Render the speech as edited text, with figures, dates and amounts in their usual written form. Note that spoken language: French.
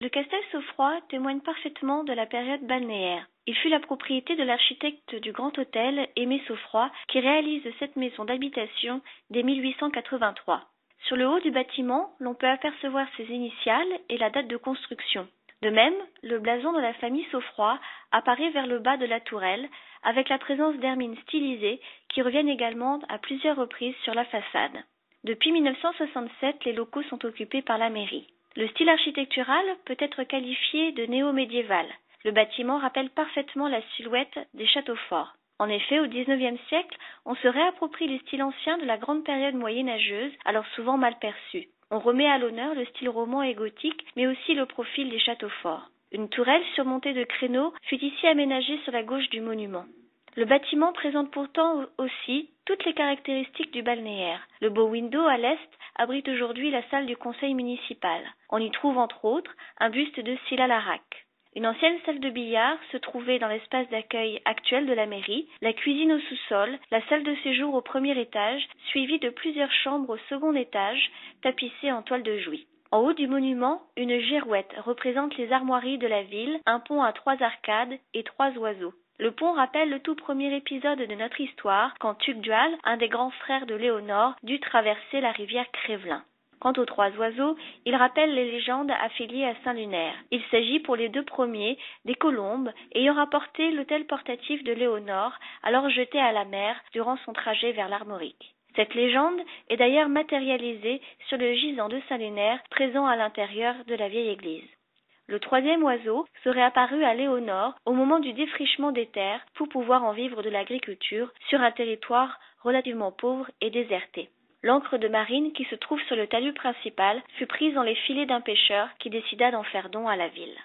Le Castel Saufroy témoigne parfaitement de la période balnéaire. Il fut la propriété de l'architecte du Grand Hôtel, Aimé Saufroy, qui réalise cette maison d'habitation dès 1883. Sur le haut du bâtiment, l'on peut apercevoir ses initiales et la date de construction. De même, le blason de la famille Saufroy apparaît vers le bas de la tourelle, avec la présence d'hermines stylisées qui reviennent également à plusieurs reprises sur la façade. Depuis 1967, les locaux sont occupés par la mairie. Le style architectural peut être qualifié de néo-médiéval. Le bâtiment rappelle parfaitement la silhouette des châteaux forts. En effet, au XIXe siècle, on se réapproprie les styles anciens de la grande période moyenâgeuse, alors souvent mal perçus. On remet à l'honneur le style roman et gothique, mais aussi le profil des châteaux forts. Une tourelle surmontée de créneaux fut ici aménagée sur la gauche du monument. Le bâtiment présente pourtant aussi toutes les caractéristiques du balnéaire. Le beau window à l'est abrite aujourd'hui la salle du conseil municipal. On y trouve entre autres un buste de Sylla Larac. Une ancienne salle de billard se trouvait dans l'espace d'accueil actuel de la mairie, la cuisine au sous-sol, la salle de séjour au premier étage, suivie de plusieurs chambres au second étage, tapissées en toile de Jouy. En haut du monument, une girouette représente les armoiries de la ville, un pont à 3 arcades et 3 oiseaux. Le pont rappelle le tout premier épisode de notre histoire, quand Tugdual, un des grands frères de Léonore, dut traverser la rivière Crévelin. Quant aux 3 oiseaux, ils rappellent les légendes affiliées à Saint-Lunaire. Il s'agit pour les 2 premiers des colombes ayant rapporté l'autel portatif de Léonore, alors jeté à la mer durant son trajet vers l'Armorique. Cette légende est d'ailleurs matérialisée sur le gisant de Saint-Lunaire présent à l'intérieur de la vieille église. Le 3e oiseau serait apparu à Léonore au moment du défrichement des terres pour pouvoir en vivre de l'agriculture sur un territoire relativement pauvre et déserté. L'ancre de marine qui se trouve sur le talus principal fut prise dans les filets d'un pêcheur qui décida d'en faire don à la ville.